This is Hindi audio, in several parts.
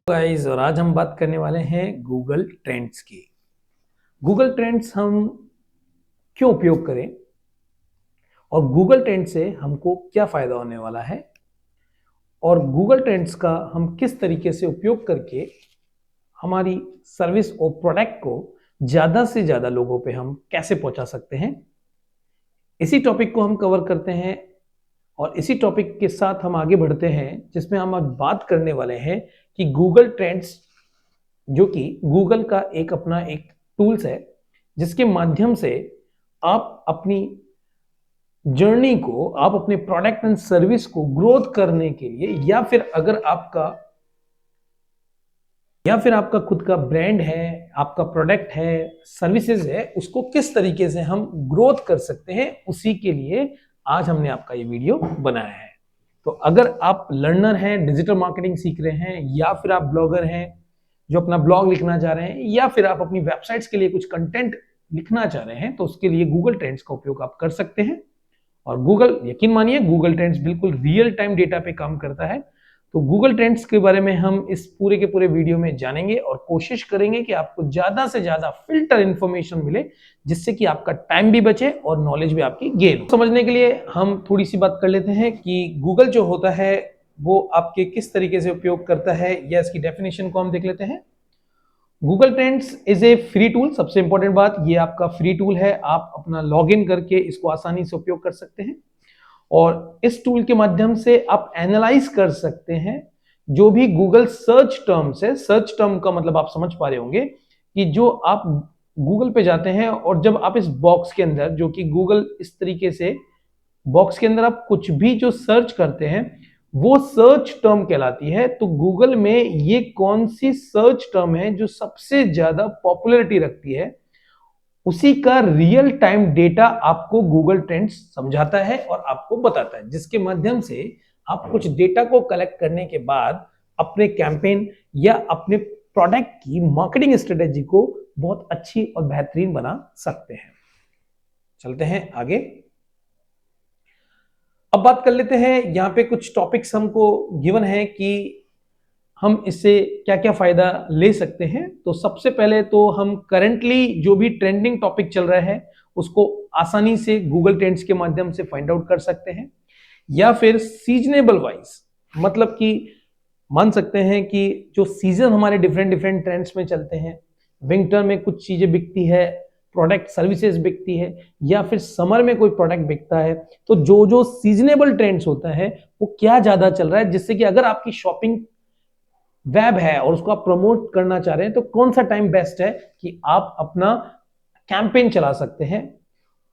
गाइस, और आज हम बात करने वाले हैं गूगल ट्रेंड्स की। गूगल ट्रेंड्स हम क्यों उपयोग करें और गूगल ट्रेंड से हमको क्या फायदा होने वाला है और गूगल ट्रेंड्स का हम किस तरीके से उपयोग करके हमारी सर्विस और प्रोडक्ट को ज्यादा से ज्यादा लोगों पे हम कैसे पहुंचा सकते हैं, इसी टॉपिक को हम कवर करते हैं। और इसी टॉपिक के साथ हम आगे बढ़ते हैं, जिसमें हम आज बात करने वाले हैं कि गूगल ट्रेंड्स, जो कि गूगल का एक अपना एक टूल्स है, जिसके माध्यम से आप अपनी जर्नी को, आप अपने प्रोडक्ट एंड सर्विस को ग्रोथ करने के लिए, या फिर आपका खुद का ब्रांड है, आपका प्रोडक्ट है, सर्विसेज है, उसको किस तरीके से हम ग्रोथ कर सकते हैं, उसी के लिए आज हमने आपका ये वीडियो बनाया है। तो अगर आप लर्नर हैं, डिजिटल मार्केटिंग सीख रहे हैं, या फिर आप ब्लॉगर हैं जो अपना ब्लॉग लिखना चाह रहे हैं, या फिर आप अपनी वेबसाइट्स के लिए कुछ कंटेंट लिखना चाह रहे हैं, तो उसके लिए गूगल ट्रेंड्स का उपयोग आप कर सकते हैं। और गूगल, यकीन मानिए, गूगल ट्रेंड्स बिल्कुल रियल टाइम डेटा पे काम करता है। तो गूगल ट्रेंड्स के बारे में हम इस पूरे के पूरे वीडियो में जानेंगे और कोशिश करेंगे कि आपको ज्यादा से ज्यादा फिल्टर इंफॉर्मेशन मिले, जिससे कि आपका टाइम भी बचे और नॉलेज भी आपकी गेन हो। समझने के लिए हम थोड़ी सी बात कर लेते हैं कि गूगल जो होता है वो आपके किस तरीके से उपयोग करता है, या इसकी डेफिनेशन को हम देख लेते हैं। Google trends is a free tool. सबसे इंपॉर्टेंट बात, ये आपका फ्री टूल है, आप अपना लॉगिन करके इसको आसानी से उपयोग कर सकते हैं। और इस टूल के माध्यम से आप एनालाइज कर सकते हैं जो भी गूगल सर्च टर्म्स है। सर्च टर्म का मतलब आप समझ पा रहे होंगे कि जो आप गूगल पे जाते हैं और जब आप इस बॉक्स के अंदर, जो कि गूगल इस तरीके से बॉक्स के अंदर आप कुछ भी जो सर्च करते हैं वो सर्च टर्म कहलाती है। तो गूगल में ये कौन सी सर्च टर्म है जो सबसे ज्यादा पॉपुलैरिटी रखती है, उसी का रियल टाइम डेटा आपको गूगल ट्रेंड्स समझाता है और आपको बताता है, जिसके माध्यम से आप कुछ डेटा को कलेक्ट करने के बाद अपने कैंपेन या अपने प्रोडक्ट की मार्केटिंग स्ट्रेटेजी को बहुत अच्छी और बेहतरीन बना सकते हैं। चलते हैं आगे। अब बात कर लेते हैं, यहाँ पे कुछ टॉपिक्स हमको गिवन है कि हम इससे क्या क्या फायदा ले सकते हैं। तो सबसे पहले तो हम करंटली जो भी ट्रेंडिंग टॉपिक चल रहा है उसको आसानी से गूगल ट्रेंड्स के माध्यम से फाइंड आउट कर सकते हैं, या फिर सीजनेबल वाइज, मतलब कि मान सकते हैं कि जो सीजन हमारे डिफरेंट डिफरेंट ट्रेंड्स में चलते हैं, विंटर में कुछ चीजें बिकती है, प्रोडक्ट सर्विसेज बिकती है, या फिर समर में कोई प्रोडक्ट बिकता है, तो जो जो सीजनेबल ट्रेंड्स होता है वो क्या ज्यादा चल रहा है, जिससे कि अगर आपकी शॉपिंग वेब है और उसको आप प्रमोट करना चाह रहे हैं तो कौन सा टाइम बेस्ट है कि आप अपना कैंपेन चला सकते हैं।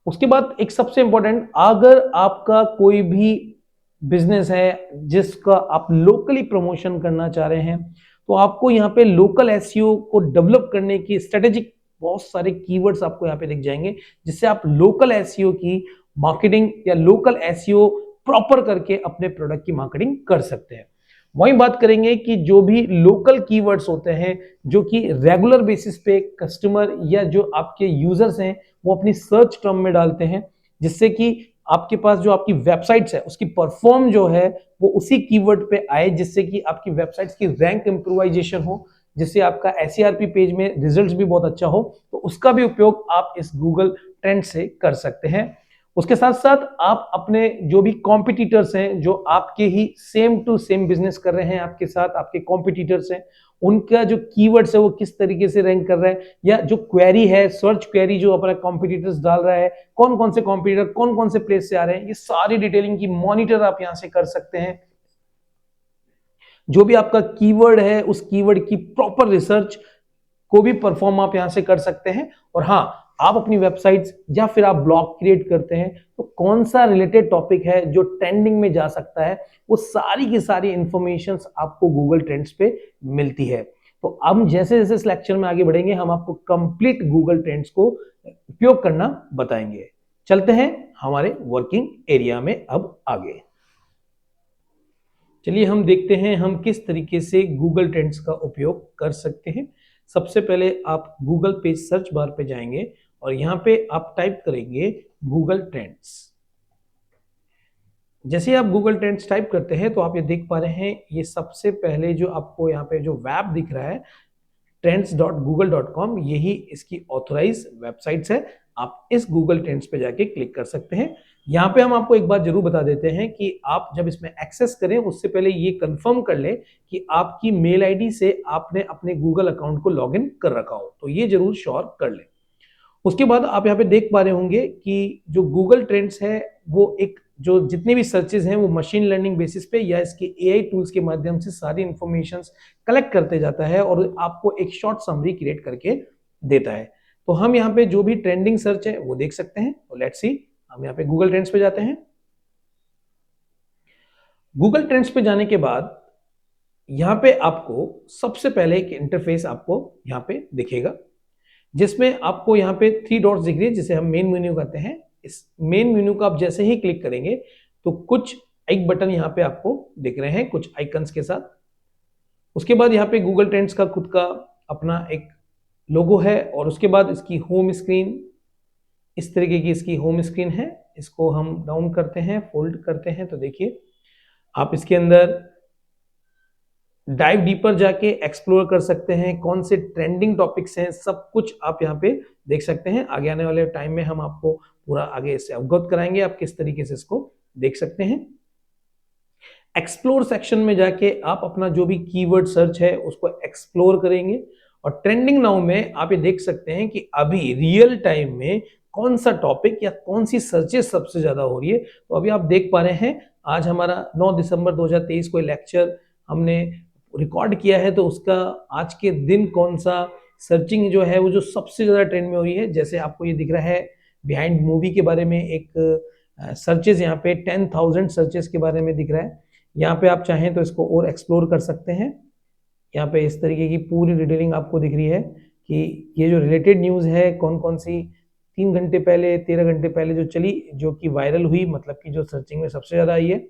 उसके बाद एक सबसे इंपॉर्टेंट, अगर आपका कोई भी बिजनेस है जिसका आप लोकली प्रमोशन करना चाह रहे हैं, तो आपको यहाँ पे लोकल एसईओ को डेवलप करने की स्ट्रेटेजिक बहुत सारे कीवर्ड्स आपको यहाँ पे दिख जाएंगे, जिससे आप लोकल एसईओ की मार्केटिंग या लोकल एसईओ प्रॉपर करके अपने प्रोडक्ट की मार्केटिंग कर सकते हैं। वहीं बात करेंगे कि जो भी लोकल कीवर्ड्स होते हैं जो कि रेगुलर बेसिस पे कस्टमर या जो आपके यूजर्स हैं वो अपनी सर्च टर्म में डालते हैं, जिससे कि आपके पास जो आपकी वेबसाइट्स है उसकी परफॉर्म जो है वो उसी कीवर्ड पे आए, जिससे कि आपकी वेबसाइट्स की रैंक इंप्रूवाइजेशन हो, जिससे आपका एसईआरपी पेज में रिजल्ट्स भी बहुत अच्छा हो। तो उसका भी उपयोग आप इस गूगल ट्रेंड से कर सकते हैं। उसके साथ साथ आप अपने जो भी कॉम्पिटिटर्स हैं, जो आपके ही सेम टू सेम बिजनेस कर रहे हैं आपके साथ, आपके कॉम्पिटिटर्स हैं, उनका जो कीवर्ड्स है वो किस तरीके से रैंक कर रहा है, या जो क्वेरी है, सर्च क्वेरी जो अपना कॉम्पिटिटर्स डाल रहा है, कौन कौन से कॉम्पिटिटर कौन कौन से प्लेस से आ रहे हैं, ये सारी डिटेलिंग की मॉनिटर आप यहां से कर सकते हैं। जो भी आपका कीवर्ड है उस कीवर्ड की प्रॉपर रिसर्च को भी परफॉर्म आप यहां से कर सकते हैं। और हाँ, आप अपनी वेबसाइट्स या फिर आप ब्लॉग क्रिएट करते हैं तो कौन सा रिलेटेड टॉपिक है जो ट्रेंडिंग में जा सकता है, वो सारी की सारी इंफॉर्मेशंस आपको गूगल ट्रेंड्स पे मिलती है। तो हम जैसे जैसे इस लेक्चर में आगे बढ़ेंगे हम आपको कंप्लीट गूगल ट्रेंड्स को उपयोग करना बताएंगे। चलते हैं हमारे वर्किंग एरिया में अब आगे। चलिए हम देखते हैं हम किस तरीके से गूगल ट्रेंड्स का उपयोग कर सकते हैं। सबसे पहले आप गूगल पे सर्च बार पे जाएंगे और यहाँ पे आप टाइप करेंगे गूगल ट्रेंड्स। जैसे ही आप गूगल ट्रेंड्स टाइप करते हैं तो आप ये देख पा रहे हैं, ये सबसे पहले जो आपको यहाँ पे जो वेब दिख रहा है trends.google.com, यही इसकी ऑथराइज वेबसाइट्स है। आप इस गूगल ट्रेंड्स पे जाके क्लिक कर सकते हैं। यहाँ पे हम आपको एक बात जरूर बता देते हैं कि आप जब इसमें एक्सेस करें उससे पहले ये कंफर्म कर लें कि आपकी मेल आईडी से आपने अपने गूगल अकाउंट को लॉगिन कर रखा हो, तो ये जरूर श्योर कर लें। उसके बाद आप यहाँ पे देख पा रहे होंगे कि जो गूगल ट्रेंड्स है वो एक जो जितने भी सर्चेज हैं वो मशीन लर्निंग बेसिस पे या इसके एआई टूल्स के माध्यम से सारी इंफॉर्मेशंस कलेक्ट करते जाता है और आपको एक शॉर्ट समरी क्रिएट करके देता है। तो हम यहाँ पे जो भी ट्रेंडिंग सर्च है वो देख सकते हैं। तो लेट्स सी, हम यहाँ पे गूगल ट्रेंड्स पे जाते हैं। गूगल ट्रेंड्स पे जाने के बाद यहाँ पे आपको सबसे पहले एक इंटरफेस आपको यहाँ पे दिखेगा, जिसमें आपको यहाँ पे 3 डॉट्स दिख रही है जिसे हम मेन मेन्यू कहते हैं। इस मेन मेन्यू का आप जैसे ही क्लिक करेंगे तो कुछ एक बटन यहाँ पे आपको दिख रहे हैं कुछ आइकन्स के साथ। उसके बाद यहाँ पे गूगल ट्रेंड्स का खुद का अपना एक लोगो है और उसके बाद इसकी होम स्क्रीन, इस तरीके की इसकी होम स्क्रीन है। इसको हम डाउन करते हैं, फोल्ड करते हैं तो देखिए आप इसके अंदर डाइव डीपर जाके एक्सप्लोर कर सकते हैं, कौन से ट्रेंडिंग टॉपिक्स हैं सब कुछ आप यहाँ पे देख सकते हैं। आगे आने वाले टाइम में हम आपको पूरा आगे इससे अवगत कराएंगे आप किस तरीके से इसको देख सकते हैं। एक्सप्लोर सेक्शन में जाके आप अपना जो भी कीवर्ड सर्च है उसको एक्सप्लोर करेंगे और ट्रेंडिंग नाउ में आप ये देख सकते हैं कि अभी रियल टाइम में कौन सा टॉपिक या कौन सी सर्चेस सबसे ज्यादा हो रही है। तो अभी आप देख पा रहे हैं आज हमारा 9 दिसंबर 2023 को लेक्चर हमने रिकॉर्ड किया है, तो उसका आज के दिन कौन सा सर्चिंग जो है वो जो सबसे ज्यादा ट्रेंड में हो रही है। जैसे आपको ये दिख रहा है बिहाइंड मूवी के बारे में एक सर्चेस यहाँ पे 10,000 सर्चेस के बारे में दिख रहा है। यहाँ पे आप चाहें तो इसको और एक्सप्लोर कर सकते हैं। यहाँ पे इस तरीके की पूरी डिटेलिंग आपको दिख रही है कि ये जो रिलेटेड न्यूज़ है कौन कौन सी 3 घंटे पहले 13 घंटे पहले जो चली, जो कि वायरल हुई, मतलब कि जो सर्चिंग में सबसे ज़्यादा आई है।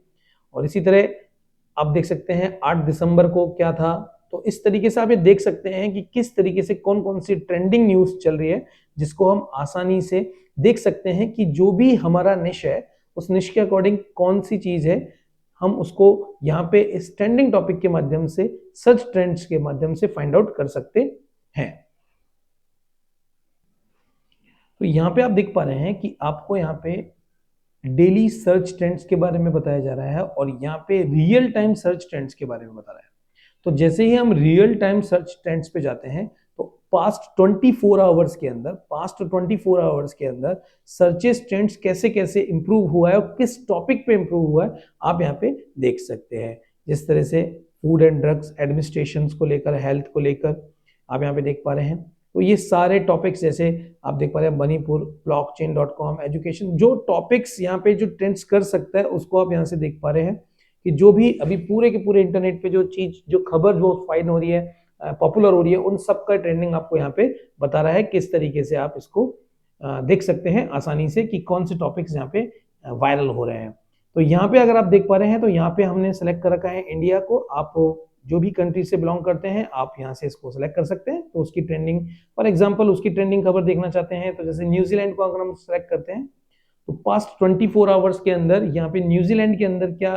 और इसी तरह आप देख सकते हैं 8 दिसंबर को क्या था। तो इस तरीके से आप ये देख सकते हैं कि किस तरीके से कौन कौन सी ट्रेंडिंग न्यूज़ चल रही है, जिसको हम आसानी से देख सकते हैं कि जो भी हमारा निश है उस निश के अकॉर्डिंग कौन सी चीज़ है, हम उसको यहाँ पे इस ट्रेंडिंग टॉपिक के माध्यम से सर्च ट्रेंड्स के माध्यम से फाइंड आउट कर सकते हैं। तो यहाँ पे आप देख पा रहे हैं कि आपको यहाँ पे डेली सर्च ट्रेंड्स के बारे में बताया जा रहा है और यहाँ पे रियल टाइम सर्च ट्रेंड्स के बारे में बता रहा है। तो जैसे ही हम रियल टाइम सर्च ट्रेंड्स पे जाते हैं तो पास्ट 24 आवर्स के अंदर सर्चेस ट्रेंड्स कैसे कैसे इंप्रूव हुआ है और किस टॉपिक पे इंप्रूव हुआ है आप यहाँ पे देख सकते हैं। जिस तरह से फूड एंड ड्रग्स एडमिनिस्ट्रेशन को लेकर, हेल्थ को लेकर आप यहाँ पे देख पा रहे हैं। तो ये सारे टॉपिक्स जैसे आप देख पा रहे हैं मणिपुर, blockchain.com, एजुकेशन, जो टॉपिक्स यहाँ पे जो ट्रेंड्स कर सकता है उसको आप यहाँ से देख पा रहे हैं कि जो भी अभी पूरे के पूरे इंटरनेट पे जो चीज जो खबर जो फाइन हो रही है, पॉपुलर हो रही है, उन सब का ट्रेंडिंग आपको यहाँ पे बता रहा है। किस तरीके से आप इसको देख सकते हैं आसानी से कि कौन से टॉपिक्स यहाँ पे वायरल हो रहे हैं। तो यहाँ पे अगर आप देख पा रहे हैं तो यहाँ पे हमने सेलेक्ट कर रखा है इंडिया को। आप जो भी कंट्री से बिलोंग करते हैं आप यहाँ से इसको सेलेक्ट कर सकते हैं। तो उसकी ट्रेंडिंग, फॉर एग्जांपल उसकी ट्रेंडिंग खबर देखना चाहते हैं तो जैसे न्यूजीलैंड को अगर हम सेलेक्ट करते हैं तो पास्ट 24 आवर्स के अंदर यहाँ पे न्यूजीलैंड के अंदर क्या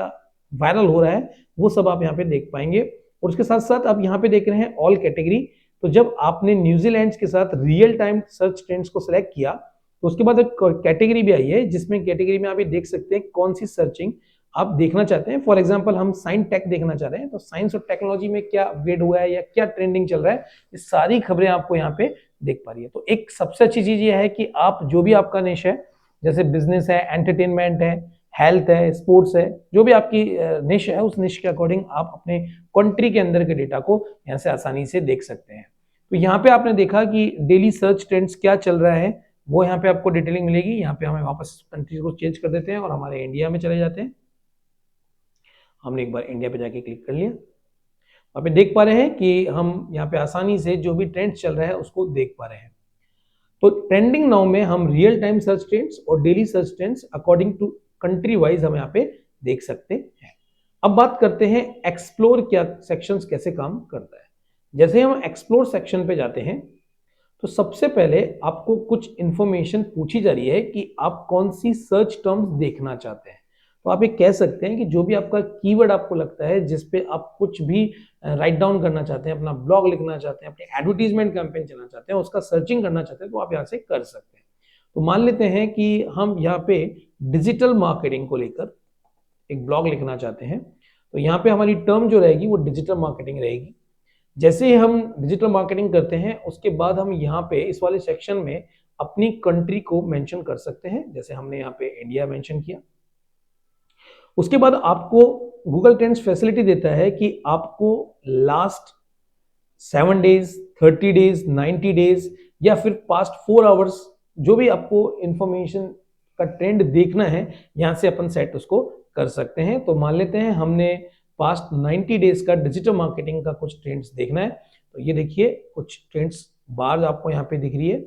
वायरल हो रहा है वो सब आप यहाँ पे देख पाएंगे। और उसके साथ साथ आप यहाँ पे देख रहे हैं ऑल कैटेगरी। तो जब आपने न्यूजीलैंड के साथ रियल टाइम सर्च ट्रेंड्स को सिलेक्ट किया तो उसके बाद एक कैटेगरी भी आई है जिसमें कैटेगरी में आप ये देख सकते हैं कौन सी सर्चिंग आप देखना चाहते हैं। फॉर एग्जांपल हम साइंस टेक देखना चाह रहे हैं तो साइंस और टेक्नोलॉजी में क्या अपग्रेड हुआ है या क्या ट्रेंडिंग चल रहा है, ये सारी खबरें आपको यहाँ पे देख पा रही है। तो एक सबसे अच्छी चीज ये है कि आप जो भी आपका निश है, जैसे बिजनेस है, एंटरटेनमेंट है, हेल्थ है, स्पोर्ट्स है, जो भी आपकी निश है उस निश के अकॉर्डिंग आप अपने कंट्री के अंदर के डेटा को यहाँ से आसानी से देख सकते हैं। तो यहाँ पे आपने देखा कि डेली सर्च ट्रेंड्स क्या चल रहा है वो यहाँ पे आपको डिटेलिंग मिलेगी। यहाँ पे हमें वापस कंट्री को चेंज कर देते हैं और हमारे इंडिया में चले जाते हैं। हमने एक बार इंडिया पे जाके क्लिक कर लिया। वहाँ पे देख पा रहे हैं कि हम यहाँ पे आसानी से जो भी ट्रेंड्स चल रहा है उसको देख पा रहे हैं। तो ट्रेंडिंग नाउ में हम रियल टाइम सर्च ट्रेंड्स और daily search trends according to country wise हम यहाँ पे देख सकते हैं। अब बात करते हैं एक्सप्लोर क्या सेक्शंस कैसे काम करता है। जैसे हम एक्सप्लोर सेक्शन पे जाते हैं तो सबसे पहले आपको कुछ इंफॉर्मेशन पूछी जा रही है कि आप कौन सी सर्च टर्म्स देखना चाहते हैं। तो आप ये कह सकते हैं कि जो भी आपका कीवर्ड आपको लगता है जिस पे आप कुछ भी राइट डाउन करना चाहते हैं, अपना ब्लॉग लिखना चाहते हैं, अपनी एडवर्टीजमेंट कैंपेन चलाना चाहते हैं, उसका सर्चिंग करना चाहते हैं, तो आप यहाँ से कर सकते हैं। तो मान लेते हैं कि हम यहाँ पे डिजिटल मार्केटिंग को लेकर एक ब्लॉग लिखना चाहते हैं, तो यहाँ पे हमारी टर्म जो रहेगी वो डिजिटल मार्केटिंग रहेगी। जैसे ही हम डिजिटल मार्केटिंग करते हैं उसके बाद हम यहाँ पे इस वाले सेक्शन में अपनी कंट्री को मेंशन कर सकते हैं, जैसे हमने यहाँ पे इंडिया मेंशन किया। उसके बाद आपको गूगल ट्रेंड्स फैसिलिटी देता है कि आपको लास्ट 7 डेज, 30 डेज, 90 डेज या फिर पास्ट 4 आवर्स जो भी आपको इंफॉर्मेशन का ट्रेंड देखना है, यहां से अपन सेट उसको कर सकते हैं। तो मान लेते हैं हमने पास्ट 90 डेज का डिजिटल मार्केटिंग का कुछ ट्रेंड्स देखना है, तो ये देखिए कुछ ट्रेंड्स बार आपको यहाँ पे दिख रही है।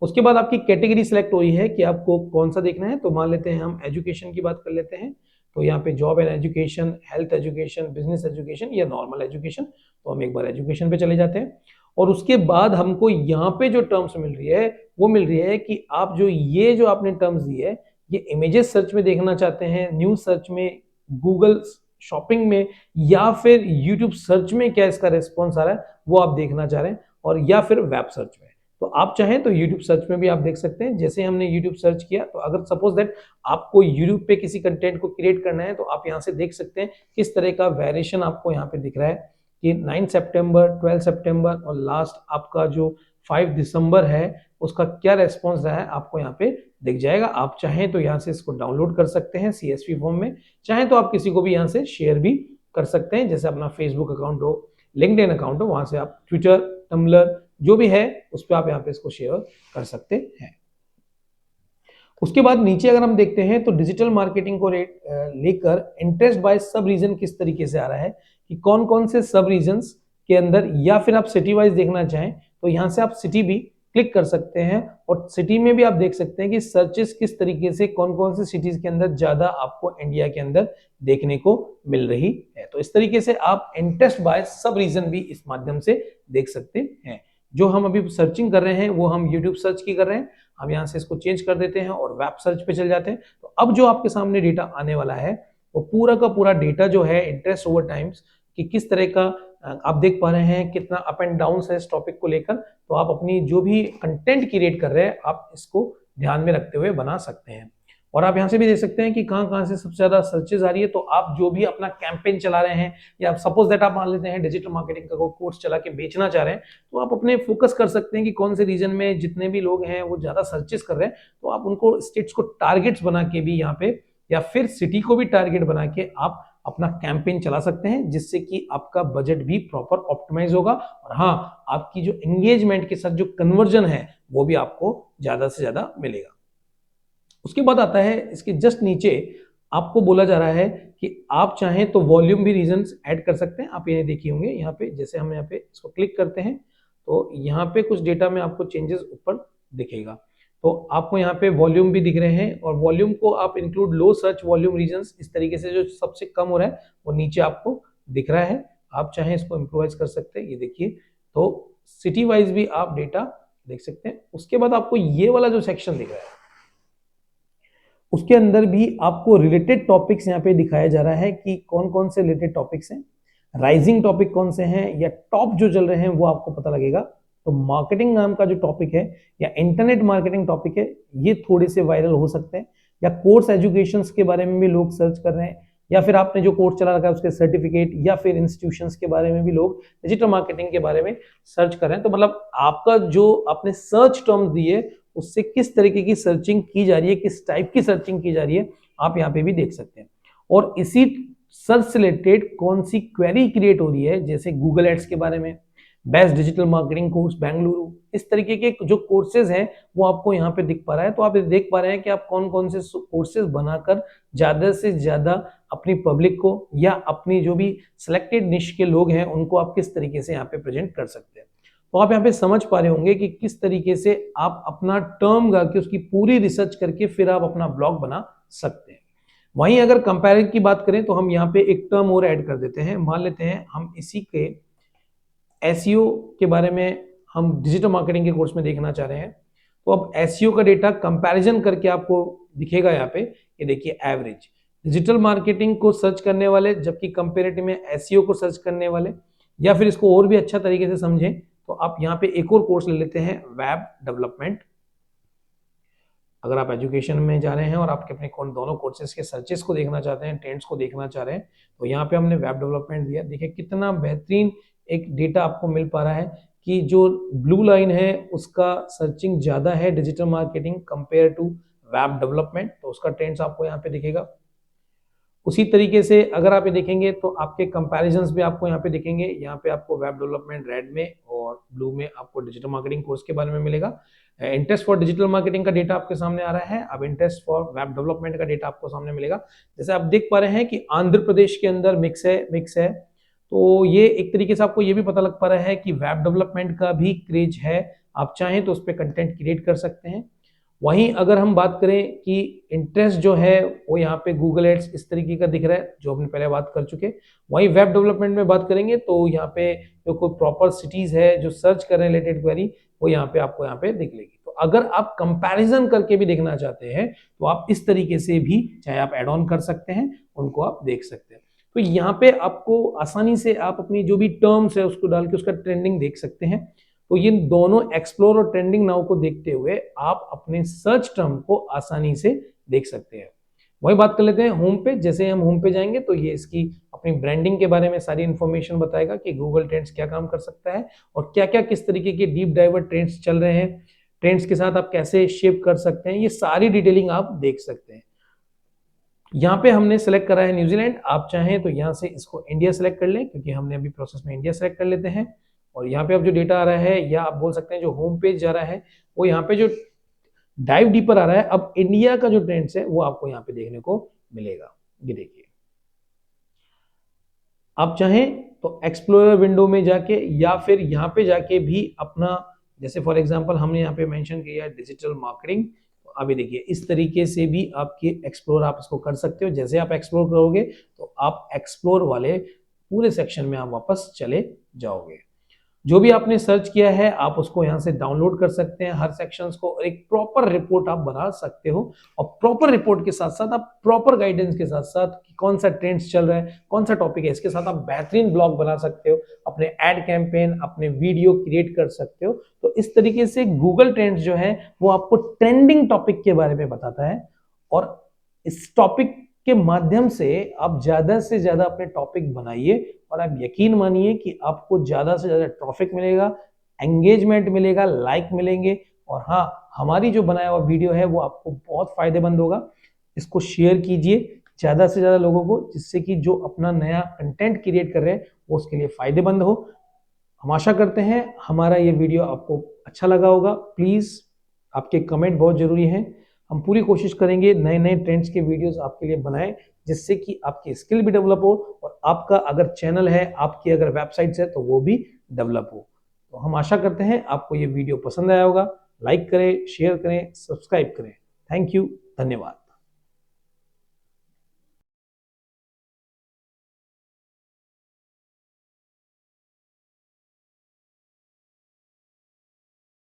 उसके बाद आपकी कैटेगरी सिलेक्ट हुई है कि आपको कौन सा देखना है, तो मान लेते हैं हम एजुकेशन की बात कर लेते हैं, तो यहाँ पे job and education, health education, business education या नॉर्मल एजुकेशन, तो हम एक बार एजुकेशन पे चले जाते हैं। और उसके बाद हमको यहाँ पे जो टर्म्स मिल रही है वो मिल रही है कि आप जो आपने टर्म्स दी है, ये इमेजेस सर्च में देखना चाहते हैं, न्यूज सर्च में, गूगल शॉपिंग में या फिर यूट्यूब सर्च में क्या इसका रेस्पॉन्स आ रहा है वो आप देखना चाह रहे हैं, और या फिर वेब सर्च में। तो आप चाहें तो यूट्यूब सर्च में भी आप देख सकते हैं। जैसे हमने यूट्यूब सर्च किया, तो अगर सपोज दैट आपको यूट्यूब पे किसी कंटेंट को क्रिएट करना है, तो आप यहाँ से देख सकते हैं किस तरह का वेरिएशन आपको यहाँ पे दिख रहा है कि 9 सितंबर, 12 सितंबर और लास्ट आपका जो 5 दिसंबर है उसका क्या रेस्पॉन्स रहा है आपको यहाँ पे दिख जाएगा। आप चाहें तो यहाँ से इसको डाउनलोड कर सकते हैं CSV फॉर्म में, चाहें तो आप किसी को भी यहाँ से शेयर भी कर सकते हैं, जैसे अपना फेसबुक अकाउंट हो, लिंक्डइन अकाउंट हो, वहां से आप ट्विटर, टम्बलर जो भी है उस पर आप यहाँ पे इसको शेयर कर सकते हैं। उसके बाद नीचे अगर हम देखते हैं तो डिजिटल मार्केटिंग को लेकर इंटरेस्ट बाय सब रीजन किस तरीके से आ रहा है कि कौन कौन से सब रीजन्स के अंदर, या फिर आप सिटी वाइज देखना चाहें तो यहाँ से आप सिटी भी क्लिक कर सकते हैं, और सिटी में भी आप देख सकते हैं कि सर्चेस किस तरीके से कौन कौन से सिटीज के अंदर ज्यादा आपको इंडिया के अंदर देखने को मिल रही है। तो इस तरीके से आप इंटरेस्ट बाय सब रीजन भी इस माध्यम से देख सकते हैं। जो हम अभी सर्चिंग कर रहे हैं वो हम यूट्यूब सर्च की कर रहे हैं, हम यहाँ से इसको चेंज कर देते हैं और वेब सर्च पे चल जाते हैं। तो अब जो आपके सामने डेटा आने वाला है वो पूरा का पूरा डेटा जो है इंटरेस्ट ओवर टाइम्स कि किस तरह का आप देख पा रहे हैं, कितना अप एंड डाउन है इस टॉपिक को लेकर। तो आप अपनी जो भी कंटेंट क्रिएट कर रहे हैं आप इसको ध्यान में रखते हुए बना सकते हैं। और आप यहाँ से भी देख सकते हैं कि कहाँ कहाँ से सबसे ज्यादा सर्चेज आ रही है। तो आप जो भी अपना कैंपेन चला रहे हैं, या सपोज दैट आप मान लेते हैं डिजिटल मार्केटिंग का कोर्स चला के बेचना चाह रहे हैं, तो आप अपने फोकस कर सकते हैं कि कौन से रीजन में जितने भी लोग हैं वो ज्यादा सर्चेस कर रहे हैं, तो आप उनको स्टेट्स को टारगेट्स बना के भी यहाँ पे, या फिर सिटी को भी टारगेट बना के आप अपना कैंपेन चला सकते हैं, जिससे कि आपका बजट भी प्रॉपर ऑप्टिमाइज होगा, और हाँ आपकी जो एंगेजमेंट के साथ जो कन्वर्जन है वो भी आपको ज्यादा से ज्यादा मिलेगा। उसके बाद आता है इसके जस्ट नीचे आपको बोला जा रहा है कि आप चाहें तो वॉल्यूम भी रीजंस ऐड कर सकते हैं। आप ये देखिए होंगे यहाँ पे, जैसे हम यहाँ पे इसको क्लिक करते हैं तो यहाँ पे कुछ डेटा में आपको चेंजेस ऊपर दिखेगा। तो आपको यहाँ पे वॉल्यूम भी दिख रहे हैं, और वॉल्यूम को आप इंक्लूड लो सर्च वॉल्यूम रीजंस इस तरीके से जो सबसे कम हो रहा है वो नीचे आपको दिख रहा है। आप चाहें इसको इम्प्रोवाइज कर सकते हैं, ये देखिए। तो सिटी वाइज भी आप डेटा देख सकते हैं। उसके बाद आपको ये वाला जो सेक्शन दिख रहा है उसके अंदर भी आपको रिलेटेड टॉपिक्स यहाँ पे दिखाया जा रहा है कि कौन कौन से रिलेटेड टॉपिक्स हैं, राइजिंग टॉपिक कौन से हैं, या टॉप जो चल रहे हैं वो आपको पता लगेगा। तो मार्केटिंग नाम का जो टॉपिक है या इंटरनेट मार्केटिंग टॉपिक है, ये थोड़े से वायरल हो सकते हैं, या कोर्स एजुकेशन के बारे में भी लोग सर्च कर रहे हैं, या फिर आपने जो कोर्स चला रखा है उसके सर्टिफिकेट, या फिर इंस्टीट्यूशंस के बारे में भी लोग डिजिटल मार्केटिंग के बारे में सर्च कर रहे हैं। तो मतलब आपका जो आपने सर्च टर्म्स दिए उससे किस तरीके की सर्चिंग की जा रही है, किस टाइप की सर्चिंग की जा रही है, आप यहाँ पे भी देख सकते हैं। और इसी सर्च से रिलेटेड कौन सी क्वेरी क्रिएट हो रही है, जैसे गूगल एड्स के बारे में, best digital marketing course Bengaluru, इस तरीके के जो कोर्सेज हैं वो आपको यहाँ पे दिख पा रहा है। तो आप देख पा रहे हैं कि आप कौन कौन से कोर्सेज बनाकर ज्यादा से ज्यादा अपनी पब्लिक को या अपनी जो भी सिलेक्टेड निश के लोग हैं उनको आप किस तरीके से यहाँ पे प्रेजेंट कर सकते हैं। तो आप यहाँ पे समझ पा रहे होंगे कि किस तरीके से आप अपना टर्म गा के उसकी पूरी रिसर्च करके फिर आप अपना ब्लॉग बना सकते हैं। वहीं अगर कंपैरिजन की बात करें तो हम यहाँ पे एक टर्म और ऐड कर देते हैं। मान लेते हैं हम इसी के एसईओ के बारे में हम डिजिटल मार्केटिंग के कोर्स में देखना चाह रहे हैं। तो अब एसईओ का डेटा कंपैरिजन करके आपको दिखेगा यहाँ पे, ये देखिए एवरेज, डिजिटल मार्केटिंग को सर्च करने वाले, जबकि कंपेरेटिव में एसईओ को सर्च करने वाले, या फिर इसको और भी अच्छा तरीके से समझें तो आप यहाँ पे एक और कोर्स ले लेते हैं, वेब डेवलपमेंट। अगर आप एजुकेशन में जा रहे हैं और आपके अपने दोनों कोर्सेज के सर्चेस को देखना चाहते हैं, ट्रेंड्स को देखना चाह रहे हैं, तो यहाँ पे हमने वेब डेवलपमेंट दिया। देखिए कितना बेहतरीन एक डेटा आपको मिल पा रहा है कि जो ब्लू लाइन है उसका सर्चिंग ज्यादा है digital marketing compare to web development, तो उसका ट्रेंड्स आपको यहाँ पे दिखेगा। उसी तरीके से अगर आप ये देखेंगे तो आपके कंपैरिजंस भी आपको यहाँ पे दिखेंगे। यहाँ पे आपको वेब डेवलपमेंट रेड में और ब्लू में आपको डिजिटल मार्केटिंग कोर्स के बारे में मिलेगा। इंटरेस्ट फॉर डिजिटल मार्केटिंग का डेटा आपके सामने आ रहा है, अब इंटरेस्ट फॉर वेब डेवलपमेंट का डेटा आपको सामने मिलेगा। जैसे आप देख पा रहे हैं कि आंध्र प्रदेश के अंदर मिक्स है, तो ये एक तरीके से आपको ये भी पता लग पा रहा है कि वेब डेवलपमेंट का भी क्रेज है। आप चाहें तो उस पर कंटेंट क्रिएट कर सकते हैं। वहीं अगर हम बात करें कि इंटरेस्ट जो है वो यहाँ पे गूगल एड्स इस तरीके का दिख रहा है, जो हमने पहले बात कर चुके। वहीं वेब डेवलपमेंट में बात करेंगे तो यहाँ पे जो कोई प्रॉपर सिटीज है जो सर्च कर रहे हैं रिलेटेड क्वेरी, वो यहाँ पे आपको यहाँ पे दिख लेगी। तो अगर आप कंपैरिजन करके भी देखना चाहते हैं तो आप इस तरीके से भी चाहे आप एड ऑन कर सकते हैं, उनको आप देख सकते हैं। तो यहाँ पे आपको आसानी से आप अपनी जो भी टर्म्स है उसको डाल के उसका ट्रेंडिंग देख सकते हैं। तो ये दोनों एक्सप्लोर और ट्रेंडिंग नाउ को देखते हुए आप अपने सर्च टर्म को आसानी से देख सकते हैं। वही बात कर लेते हैं होम पे। जैसे हम होम पे जाएंगे तो ये इसकी अपनी ब्रांडिंग के बारे में सारी इंफॉर्मेशन बताएगा कि गूगल ट्रेंड्स क्या काम कर सकता है और क्या क्या किस तरीके के डीप डाइवर ट्रेंड्स चल रहे हैं, ट्रेंड्स के साथ आप कैसे शेप कर सकते हैं, ये सारी डिटेलिंग आप देख सकते हैं। यहाँ पे हमने सेलेक्ट करा है न्यूजीलैंड, आप चाहें तो यहाँ से इसको इंडिया सेलेक्ट कर लें, क्योंकि हमने अभी प्रोसेस में इंडिया सेलेक्ट कर लेते हैं। और यहाँ पे अब जो डेटा आ रहा है, या आप बोल सकते हैं जो होम पेज जा रहा है, वो यहाँ पे जो डाइव डीपर आ रहा है, अब इंडिया का जो ट्रेंड्स है वो आपको यहाँ पे देखने को मिलेगा। ये देखिए, आप चाहें तो एक्सप्लोरर विंडो में जाके या फिर यहाँ पे जाके भी अपना, जैसे फॉर एग्जांपल हमने यहाँ पे मेंशन किया है डिजिटल मार्केटिंग, तो अभी देखिए इस तरीके से भी आपके एक्सप्लोर आप इसको कर सकते हो। जैसे आप एक्सप्लोर करोगे तो आप एक्सप्लोर वाले पूरे सेक्शन में आप वापस चले जाओगे। जो भी आपने सर्च किया है आप उसको यहाँ से डाउनलोड कर सकते हैं, हर सेक्शंस को, और एक प्रॉपर रिपोर्ट आप बना सकते हो। और प्रॉपर रिपोर्ट के साथ साथ आप प्रॉपर गाइडेंस के साथ साथ कौन सा ट्रेंड्स चल रहा है, कौन सा टॉपिक है, इसके साथ आप बेहतरीन ब्लॉग बना सकते हो, अपने एड कैंपेन, अपने वीडियो क्रिएट कर सकते हो। तो इस तरीके से गूगल ट्रेंड्स जो है वो आपको ट्रेंडिंग टॉपिक के बारे में बताता है, और इस टॉपिक के माध्यम से आप ज्यादा से ज्यादा अपने टॉपिक बनाइए, और आप यकीन मानिए कि आपको ज्यादा से ज्यादा ट्रैफिक मिलेगा, एंगेजमेंट मिलेगा, लाइक मिलेंगे, और हाँ, हमारी जो बनाया हुआ वीडियो है वो आपको बहुत फायदेमंद होगा। इसको शेयर कीजिए ज्यादा से ज्यादा लोगों को, जिससे कि जो अपना नया कंटेंट क्रिएट कर रहे हैं वो उसके लिए फायदेमंद हो। हम आशा करते हैं हमारा ये वीडियो आपको अच्छा लगा होगा। प्लीज आपके कमेंट बहुत जरूरी हैं। हम पूरी कोशिश करेंगे नए नए ट्रेंड्स के वीडियोस आपके लिए बनाएं, जिससे कि आपकी स्किल भी डेवलप हो, और आपका अगर चैनल है, आपकी अगर वेबसाइट्स है तो वो भी डेवलप हो। तो हम आशा करते हैं आपको ये वीडियो पसंद आया होगा। लाइक करें, शेयर करें, सब्सक्राइब करें। थैंक यू, धन्यवाद।